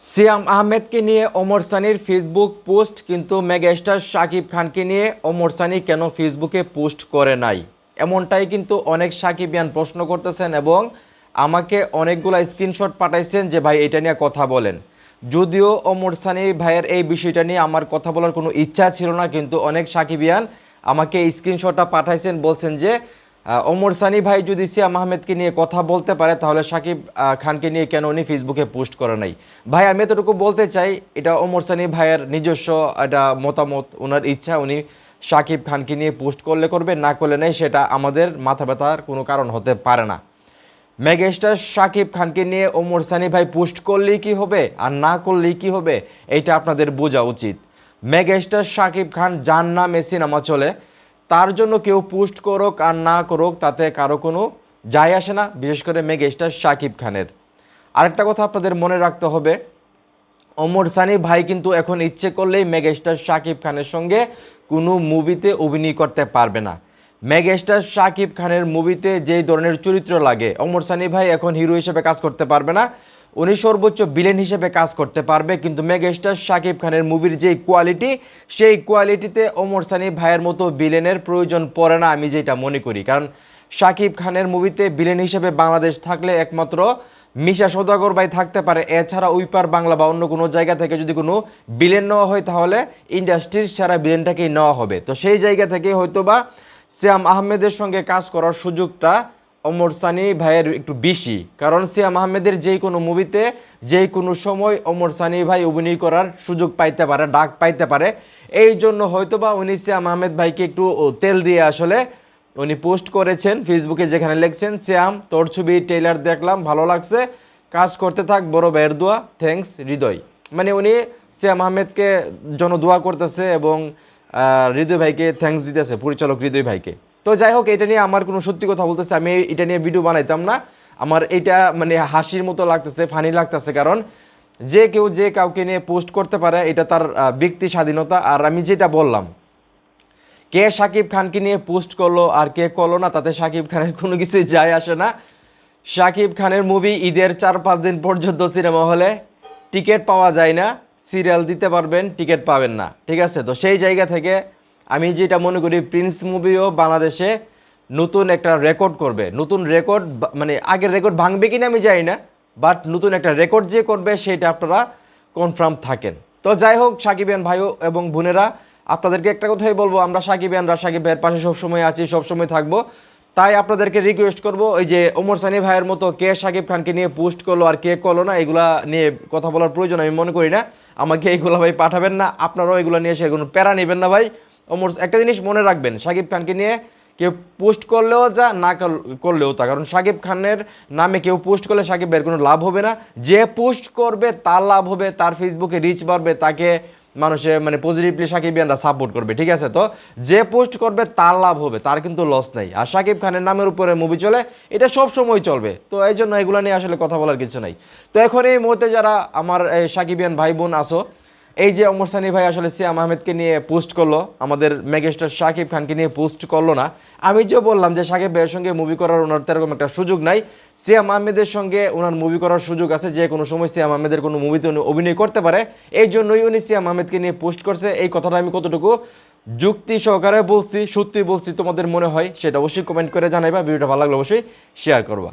সিয়াম আহমেদকে নিয়ে Omar সানির Facebook post, কিন্তু মেগাস্টার শাকিব খানকে নিয়ে ওমর সানি কেন ফেসবুকে পোস্ট করে নাই, এমনটাই কিন্তু অনেক সাকিবিয়ান প্রশ্ন করতেছেন এবং আমাকে অনেকগুলো স্ক্রিনশট পাঠাইছেন যে ভাই এটা নিয়ে কথা বলেন। যদিও ওমর সানি ভাইয়ের এই বিষয়টা নিয়ে আমার কথা বলার কোনো ইচ্ছা ছিল না, কিন্তু অনেক সাকিবিয়ান আমাকে এই স্ক্রিনশটটা পাঠাইছেন, বলছেন যে ওমর সানি ভাই যদি সিয়াম আহমেদকে নিয়ে কথা বলতে পারে তাহলে শাকিব খানকে নিয়ে কেন উনি ফেসবুকে পোস্ট করে নাই। ভাই আমি এতটুকু বলতে চাই, এটা ওমর সানি ভাইয়ের নিজস্ব একটা মতামত, ওনার ইচ্ছা, উনি শাকিব খানকে নিয়ে পোস্ট করলে করবে, না করলে নেই, সেটা আমাদের মাথা ব্যথার কোনো কারণ হতে পারে না। মেগাস্টার শাকিব খানকে নিয়ে ওমর সানি ভাই পোস্ট করলেই কি হবে আর না করলেই কি হবে, এইটা আপনাদের বোঝা উচিত। মেগাস্টার শাকিব খান যার নামে সিনেমা চলে, তার জন্য কেউ পোস্ট করুক আর না করুক তাতে কারো কোনো যায় আসে না, বিশেষ করে মেগাস্টার শাকিব খানের। আরেকটা কথা আপনাদের মনে রাখতে হবে, ওমর সানি ভাই কিন্তু এখন ইচ্ছে করলেই মেগাস্টার শাকিব খানের সঙ্গে কোনো মুভিতে অভিনয় করতে পারবে না। মেগাস্টার শাকিব খানের মুভিতে যেই ধরনের চরিত্র লাগে ওমর সানি ভাই এখন হিরো হিসেবে কাজ করতে পারবে না, উনি সর্বোচ্চ ভিলেন হিসেবে কাজ করতে পারবে। কিন্তু মেগাস্টার শাকিব খানের মুভির যেই কোয়ালিটি, সেই কোয়ালিটিতে ওমর সানি ভাইয়ের মতো ভিলেনের প্রয়োজন পড়ে না, আমি যেটা মনে করি। কারণ শাকিব খানের মুভিতে ভিলেন হিসেবে বাংলাদেশ থাকলে একমাত্র মিশা সওদাগর ভাই থাকতে পারে, এছাড়া উইপার বাংলা বা অন্য কোনো জায়গা থেকে যদি কোনো ভিলেন নেওয়া হয় তাহলে ইন্ডাস্ট্রির সারা ভিলেনটাকেই নেওয়া হবে। তো সেই জায়গা থেকে হয়তো বা সিয়াম আহমেদের সঙ্গে কাজ করার সুযোগটা ওমর সানি ভাইয়ের একটু বেশি, কারণ সিয়াম আহমেদের যেই কোনো মুভিতে যেই কোনো সময় ওমর সানি ভাই অভিনয় করার সুযোগ পাইতে পারে, ডাক পাইতে পারে। এই জন্য হয়তো বা উনি সিয়াম আহমেদ ভাইকে একটু তেল দিয়ে আসলে উনি পোস্ট করেছেন ফেসবুকে, যেখানে লিখছেন সিয়াম তোর ছবি ট্রেলার দেখলাম, ভালো লাগছে, কাজ করতে থাক, বড় ভাইয়ের দোয়া, থ্যাঙ্কস হৃদয়। মানে উনি সিয়াম আহমেদকে জন্য দোয়া করতেছে এবং হৃদয় ভাইকে থ্যাঙ্কস দিতেছে, পরিচালক হৃদয় ভাইকে। তো যাই হোক, এটা নিয়ে আমার কোনো সত্যি কথা বলতেছে, আমি এটা নিয়ে ভিডিও বানাইতাম না। আমার এটা মানে হাসির মতো লাগতেছে, ফানি লাগতেছে, কারণ যে কেউ যে কাউকে নিয়ে পোস্ট করতে পারে, এটা তার ব্যক্তি স্বাধীনতা। আর আমি যেটা বললাম, কে শাকিব খানকে নিয়ে পোস্ট করলো আর কে করলো না, তাতে শাকিব খানের কোনো কিছুই যায় আসে না। শাকিব খানের মুভি ঈদের 4-5 দিন পর্যন্ত সিনেমা হলে টিকিট পাওয়া যায় না, সিরিয়াল দিতে পারবেন, টিকিট পাবেন না, ঠিক আছে? তো সেই জায়গা থেকে আমি যেটা মনে করি, প্রিন্স মুভিও বাংলাদেশে নতুন একটা রেকর্ড করবে, নতুন রেকর্ড, মানে আগের রেকর্ড ভাঙবে কিনা আমি জানি না, বাট নতুন একটা রেকর্ড যে করবে সেটা আপনারা কনফার্ম থাকেন। তো যাই হোক, সাকিবিয়ান ভাইও এবং বোনেরা, আপনাদেরকে একটা কথাই বলবো, আমরা সাকিবিয়ানরা সাকিব ভাইয়ের পাশে সবসময় আছি, সবসময় থাকবো। তাই আপনাদেরকে রিকোয়েস্ট করবো, ওই যে ওমর সানি ভাইয়ের মতো কে শাকিব খানকে নিয়ে পোস্ট করলো আর কে করলো না, এগুলা নিয়ে কথা বলার প্রয়োজন আমি মনে করি না। আমাকে এইগুলো ভাই পাঠাবেন না, আপনারাও এগুলো নিয়ে এসে কোনো প্যারা নেবেন না ভাই। ওমর একটা জিনিস মনে রাখবেন, শাকিব খানকে নিয়ে কেউ পোস্ট করলেও যা, না করলেও তা, কারণ শাকিব খানের নামে কেউ পোস্ট করলে শাকিব ভাইয়ের কোনো লাভ হবে না। যে পোস্ট করবে তার লাভ হবে, তার ফেসবুকে রিচ বাড়বে, তাকে মানুষে মানে পজিটিভলি সাকিবিয়ানরা সাপোর্ট করবে, ঠিক আছে? তো যে পোস্ট করবে তার লাভ হবে, তার কিন্তু লস নেই। আর শাকিব খানের নামের উপরে মুভি চলে, এটা সব সময় চলবে, তো এই জন্য এগুলো নিয়ে আসলে কথা বলার কিছু নাই। তো এখন এই মুহূর্তে যারা আমার সাকিবিয়ান ভাই বোন আসো, এই যে ওমর সানি ভাই আসলে সিয়াম আহমেদকে নিয়ে পোস্ট করলো, আমাদের মেগাস্টার শাকিব খানকে নিয়ে পোস্ট করলো না। আমি যে বললাম যে শাকিব ভাইয়ের সঙ্গে মুভি করার ওনার তেরকম একটা সুযোগ নাই, সিয়াম আহমেদের সঙ্গে ওনার মুভি করার সুযোগ আছে, যে কোনো সময় সিয়াম আহমেদের কোনো মুভিতে উনি অভিনয় করতে পারে, এই জন্যই উনি সিয়াম আহমেদকে নিয়ে পোস্ট করছে। এই কথাটা আমি কতটুকু যুক্তি সহকারে বলছি, সত্যি বলছি তোমাদের মনে হয়, সেটা অবশ্যই কমেন্ট করে জানাইবা। ভিডিওটা ভালো লাগলে অবশ্যই শেয়ার করবা।